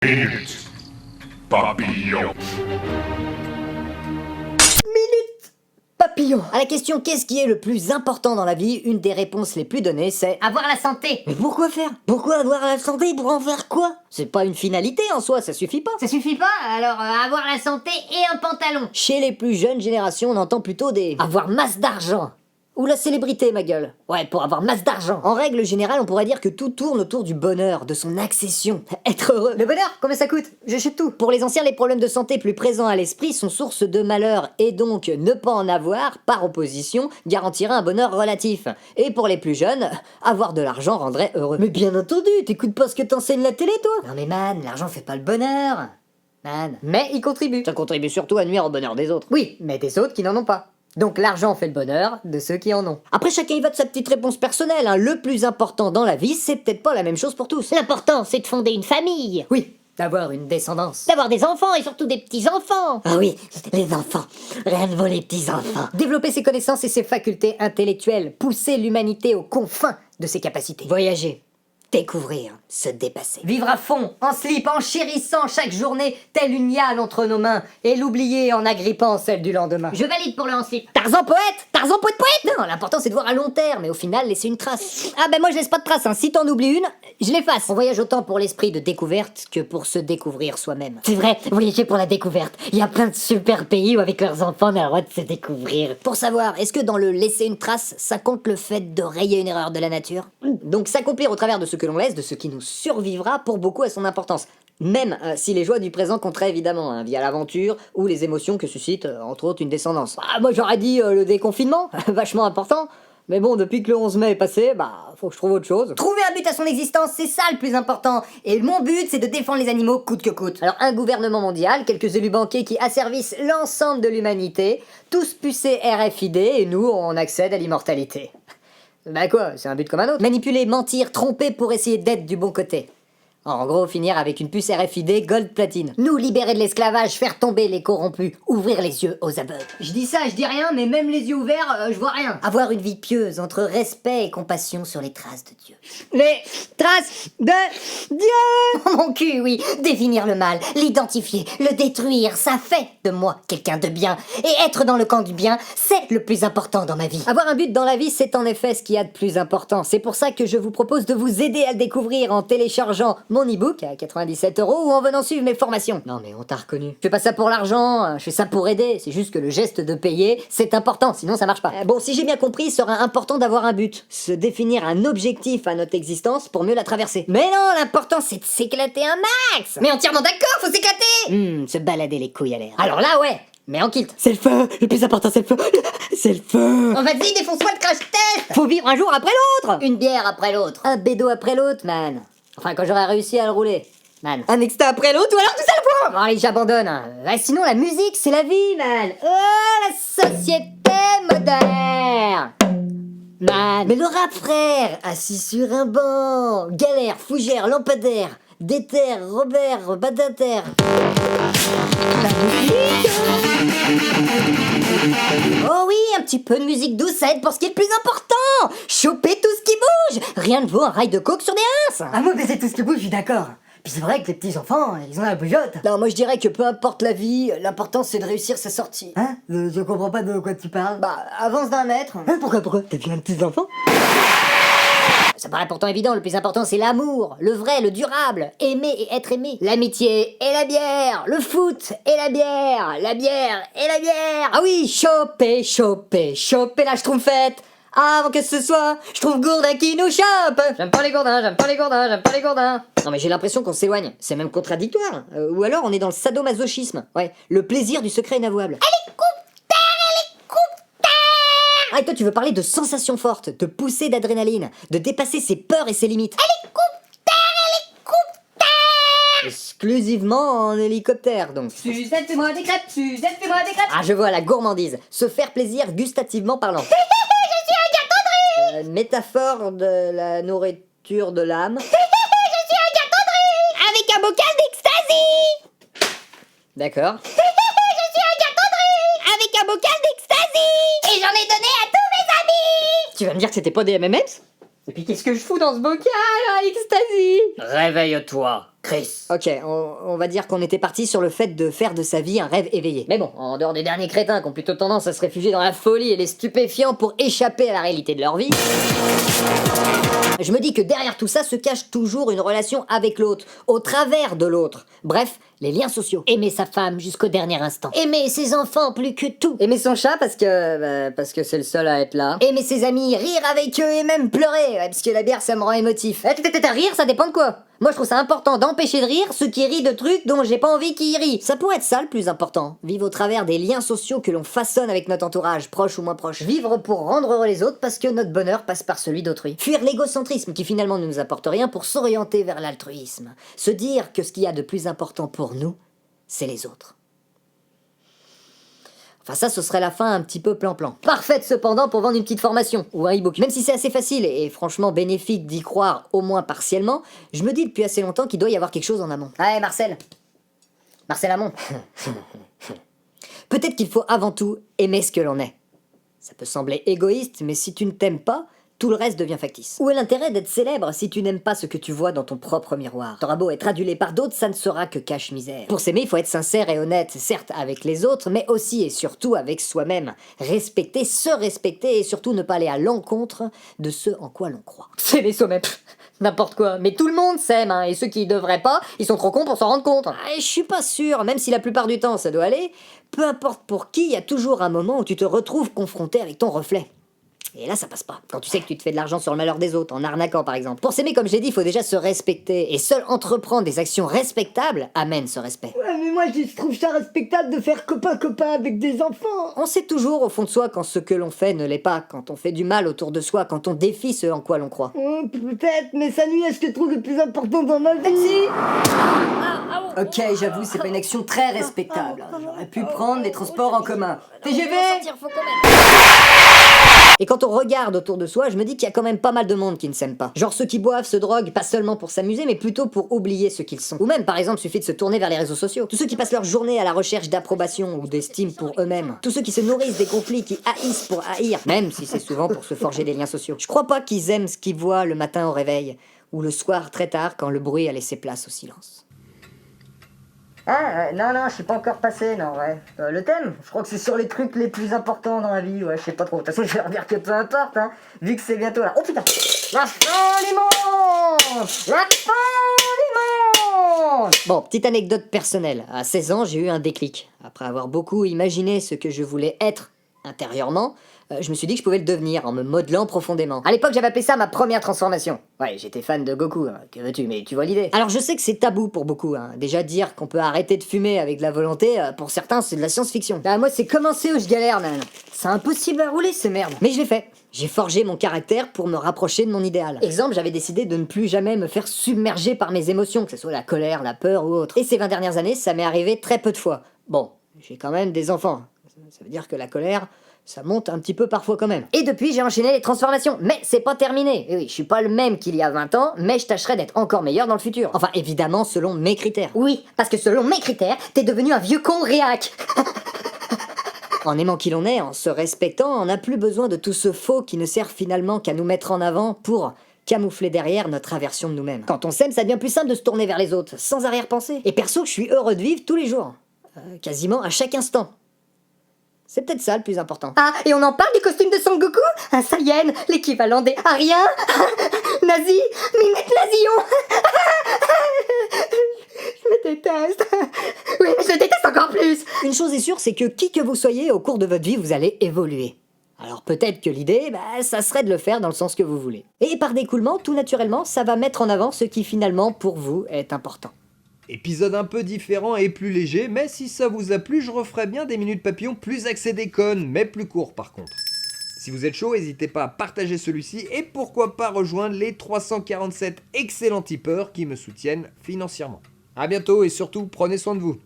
Minute Papillon. Minute Papillon. À la question qu'est-ce qui est le plus important dans la vie, une des réponses les plus données c'est Avoir la santé. mais pourquoi faire? Pourquoi avoir la santé? Pour en faire quoi? C'est pas une finalité en soi, ça suffit pas. Ça suffit pas? Alors avoir la santé et un pantalon. Chez les plus jeunes générations, on entend plutôt des avoir masse d'argent. Ou la célébrité, ma gueule. Ouais, pour avoir masse d'argent. En règle générale, on pourrait dire que tout tourne autour du bonheur, de son accession. Être heureux. Le bonheur, combien ça coûte? J'achète tout. Pour les anciens, les problèmes de santé plus présents à l'esprit sont source de malheur, et donc ne pas en avoir, par opposition, garantirait un bonheur relatif. Et pour les plus jeunes, avoir de l'argent rendrait heureux. Mais bien entendu, t'écoutes pas ce que t'enseigne la télé, toi? Non mais man, l'argent fait pas le bonheur. Man. Mais il contribue. Ça contribue surtout à nuire au bonheur des autres. Oui, mais des autres qui n'en ont pas. Donc l'argent fait le bonheur de ceux qui en ont. Après, chacun y va de sa petite réponse personnelle, hein. Le plus important dans la vie, c'est peut-être pas la même chose pour tous. L'important, c'est de fonder une famille. Oui, d'avoir une descendance. D'avoir des enfants et surtout des petits-enfants. Ah oui, les enfants. Rien ne vaut les petits-enfants. Développer ses connaissances et ses facultés intellectuelles. Pousser l'humanité aux confins de ses capacités. Voyager. Découvrir, se dépasser. Vivre à fond, en slip, en chérissant chaque journée, telle une niale entre nos mains, et l'oublier en agrippant celle du lendemain. Je valide pour le ensuite. Tarzan poète! Tarzan poète! Non, l'important c'est de voir à long terme, et au final laisser une trace. Ah ben moi je laisse pas de trace, hein. Si t'en oublies une, je l'efface. On voyage autant pour l'esprit de découverte que pour se découvrir soi-même. C'est vrai, voyager pour la découverte. Il y a plein de super pays où avec leurs enfants on a le droit de se découvrir. Pour savoir, est-ce que dans le laisser une trace, ça compte le fait de rayer une erreur de la nature? Donc s'accomplir au travers de ce que l'on laisse, de ce qui nous survivra, pour beaucoup a son importance. Même si les joies du présent compteraient évidemment, hein, via l'aventure ou les émotions que suscite, entre autres, une descendance. Ah, moi j'aurais dit le déconfinement, vachement important. Mais bon, depuis que le 11 mai est passé, faut que je trouve autre chose. Trouver un but à son existence, c'est ça le plus important. Et mon but, c'est de défendre les animaux coûte que coûte. Alors un gouvernement mondial, quelques élus banquiers qui asservissent l'ensemble de l'humanité, tous pucés RFID, et nous, on accède à l'immortalité. Bah quoi, c'est un but comme un autre. Manipuler, mentir, tromper pour essayer d'être du bon côté. En gros, finir avec une puce RFID gold platine. Nous libérer de l'esclavage, faire tomber les corrompus, ouvrir les yeux aux aveugles. Je dis ça, je dis rien, mais même les yeux ouverts, je vois rien. Avoir une vie pieuse entre respect et compassion sur les traces de Dieu. Les traces de Dieu. Mon cul, oui. Définir le mal, l'identifier, le détruire, ça fait de moi quelqu'un de bien. Et être dans le camp du bien, c'est le plus important dans ma vie. Avoir un but dans la vie, c'est en effet ce qu'il y a de plus important. C'est pour ça que je vous propose de vous aider à le découvrir en téléchargeant mon e-book à 97 € ou en venant suivre mes formations. Non mais on t'a reconnu. Je fais pas ça pour l'argent, je fais ça pour aider. C'est juste que le geste de payer, c'est important, sinon ça marche pas. Bon, si j'ai bien compris, il sera important d'avoir un but. Se définir un objectif à notre existence pour mieux la traverser. Mais non, l'important c'est de s'éclater un max. Mais entièrement d'accord, faut s'éclater. Se balader les couilles à l'air. Alors là, ouais. Mais en kilt. C'est le feu. Le plus important, c'est le feu. C'est le feu. Oh, vas-y, défonce-moi le crash test. Faut vivre un jour après l'autre. Une bière après l'autre. Un bédo après l'autre, man. Enfin, quand j'aurai réussi à le rouler, man. Un extra après l'autre, ou alors tout ça le point. Bon, allez, j'abandonne. Hein. Sinon, la musique, c'est la vie, man. Oh, la société moderne. Man. Mais le rap, frère, assis sur un banc. Galère, fougère, lampadaire. Déter, Robert, Badater. Oh oui, un petit peu de musique douce, ça aide pour ce qui est le plus important. Choper tout ce qui bouge. Rien ne vaut un rail de coke sur des rinces. Ah moi baiser tout ce qui bouge, je suis d'accord. Puis c'est vrai que les petits enfants, ils ont la bougeotte. Non, moi je dirais que peu importe la vie, l'important c'est de réussir sa sortie. Hein? Je comprends pas de quoi tu parles. Avance d'un mètre. Hein, pourquoi? T'as bien de petits enfants? Ça paraît pourtant évident, le plus important c'est l'amour, le vrai, le durable, aimer et être aimé. L'amitié et la bière, le foot et la bière et la bière. Ah oui, choper la schtroumpfette. Avant que ce soit, je trouve Gourdin qui nous chope. J'aime pas les gourdins. Non mais j'ai l'impression qu'on s'éloigne, c'est même contradictoire. Ou alors on est dans le sadomasochisme. Ouais, le plaisir du secret inavouable. Ah, et toi, tu veux parler de sensations fortes, de poussées d'adrénaline, de dépasser ses peurs et ses limites. Exclusivement en hélicoptère, donc. Suzette, fais-moi des crêpes. Suzette, fais-moi des crêpes. Ah, je vois la gourmandise. Se faire plaisir gustativement parlant. Métaphore de la nourriture de l'âme. Avec un bocal d'ecstasy. D'accord. Avec un bocal d'ecstasy. Et j'en ai donné à tous mes amis. Tu vas me dire que c'était pas des M&M's? Et puis qu'est-ce que je fous dans ce bocal, hein, ecstasy? Réveille-toi. Chris. Ok, on va dire qu'on était parti sur le fait de faire de sa vie un rêve éveillé. Mais bon, en dehors des derniers crétins qui ont plutôt tendance à se réfugier dans la folie et les stupéfiants pour échapper à la réalité de leur vie, je me dis que derrière tout ça se cache toujours une relation avec l'autre, au travers de l'autre. Bref, les liens sociaux. Aimer sa femme jusqu'au dernier instant. Aimer ses enfants plus que tout. Aimer son chat parce que c'est le seul à être là. Aimer ses amis, rire avec eux et même pleurer, ouais, parce que la bière ça me rend émotif. Rire ça dépend de quoi. Moi je trouve ça important d'empêcher de rire ceux qui rient de trucs dont j'ai pas envie qu'ils rient. Ça pourrait être ça le plus important. Vivre au travers des liens sociaux que l'on façonne avec notre entourage, proche ou moins proche. Vivre pour rendre heureux les autres parce que notre bonheur passe par celui d'autrui. Fuir l'égocentrisme qui finalement ne nous apporte rien pour s'orienter vers l'altruisme. Se dire que ce qu'il y a de plus important pour nous, c'est les autres. Enfin ça, ce serait la fin un petit peu plan-plan. Parfaite cependant pour vendre une petite formation ou un e-book. Même si c'est assez facile et franchement bénéfique d'y croire au moins partiellement, je me dis depuis assez longtemps qu'il doit y avoir quelque chose en amont. Ouais, Marcel Amont. Peut-être qu'il faut avant tout aimer ce que l'on est. Ça peut sembler égoïste, mais si tu ne t'aimes pas, tout le reste devient factice. Où est l'intérêt d'être célèbre si tu n'aimes pas ce que tu vois dans ton propre miroir? T'auras beau être adulé par d'autres, ça ne sera que cache-misère. Pour s'aimer, il faut être sincère et honnête, certes avec les autres, mais aussi et surtout avec soi-même. Respecter, se respecter et surtout ne pas aller à l'encontre de ce en quoi l'on croit. S'aimer soi-même, n'importe quoi. Mais tout le monde s'aime, hein, et ceux qui devraient pas, ils sont trop cons pour s'en rendre compte. Je suis pas sûr, même si la plupart du temps ça doit aller, peu importe pour qui, il y a toujours un moment où tu te retrouves confronté avec ton reflet. Et là, ça passe pas. Quand tu sais que tu te fais de l'argent sur le malheur des autres, en arnaquant par exemple. Pour s'aimer, comme j'ai dit, il faut déjà se respecter. Et seul entreprendre des actions respectables amène ce respect. Ouais, mais moi je trouve ça respectable de faire copain-copain avec des enfants. On sait toujours au fond de soi quand ce que l'on fait ne l'est pas, quand on fait du mal autour de soi, quand on défie ce en quoi l'on croit. Peut-être, mais ça nuit à ce que je trouve le plus important dans ma vie. Ok, j'avoue, c'est pas une action très respectable. J'aurais pu prendre les transports en commun. TGV. Et quand on regarde autour de soi, je me dis qu'il y a quand même pas mal de monde qui ne s'aime pas. Genre ceux qui boivent, se droguent, pas seulement pour s'amuser, mais plutôt pour oublier ce qu'ils sont. Ou même, par exemple, suffit de se tourner vers les réseaux sociaux. Tous ceux qui passent leur journée à la recherche d'approbation ou d'estime pour eux-mêmes. Tous ceux qui se nourrissent des conflits, qui haïssent pour haïr, même si c'est souvent pour se forger des liens sociaux. Je crois pas qu'ils aiment ce qu'ils voient le matin au réveil, ou le soir très tard quand le bruit a laissé place au silence. Non, je suis pas encore passé, non, ouais. Le thème, je crois que c'est sur les trucs les plus importants dans la vie, ouais, je sais pas trop. De toute façon, je vais leur dire que peu importe, hein, vu que c'est bientôt là. Oh putain! La fin du monde! La fin du monde! Bon, petite anecdote personnelle. À 16 ans, j'ai eu un déclic. Après avoir beaucoup imaginé ce que je voulais être intérieurement, je me suis dit que je pouvais le devenir en me modelant profondément. À l'époque, j'avais appelé ça ma première transformation. Ouais, j'étais fan de Goku, hein, que veux-tu, mais tu vois l'idée. Alors je sais que c'est tabou pour beaucoup, hein. Déjà dire qu'on peut arrêter de fumer avec de la volonté, pour certains c'est de la science-fiction. Ah, moi c'est commencé où je galère, man. C'est impossible à rouler ces merdes. Mais je l'ai fait. J'ai forgé mon caractère pour me rapprocher de mon idéal. Exemple, j'avais décidé de ne plus jamais me faire submerger par mes émotions, que ce soit la colère, la peur ou autre. Et ces 20 dernières années, ça m'est arrivé très peu de fois. Bon, j'ai quand même des enfants. Ça veut dire que la colère, ça monte un petit peu parfois quand même. Et depuis, j'ai enchaîné les transformations. Mais c'est pas terminé. Et oui, je suis pas le même qu'il y a 20 ans, mais je tâcherai d'être encore meilleur dans le futur. Enfin, évidemment, selon mes critères. Oui, parce que selon mes critères, t'es devenu un vieux con réac. En aimant qui l'on est, en se respectant, on n'a plus besoin de tout ce faux qui ne sert finalement qu'à nous mettre en avant pour camoufler derrière notre aversion de nous-mêmes. Quand on s'aime, ça devient plus simple de se tourner vers les autres, sans arrière-pensée. Et perso, je suis heureux de vivre tous les jours. Quasiment à chaque instant. C'est peut-être ça le plus important. Ah, et on en parle du costume de Son Goku? Un Saiyan, l'équivalent des Ariens? Nazi, Minette Nazion. Je me déteste. Oui, mais je le déteste encore plus. Une chose est sûre, c'est que qui que vous soyez, au cours de votre vie, vous allez évoluer. Alors peut-être que l'idée, ça serait de le faire dans le sens que vous voulez. Et par découlement, tout naturellement, ça va mettre en avant ce qui finalement, pour vous, est important. Épisode un peu différent et plus léger, mais si ça vous a plu, je referai bien des minutes papillons plus axés déconnes, mais plus courts par contre. Si vous êtes chaud, n'hésitez pas à partager celui-ci et pourquoi pas rejoindre les 347 excellents tipeurs qui me soutiennent financièrement. A bientôt et surtout, prenez soin de vous.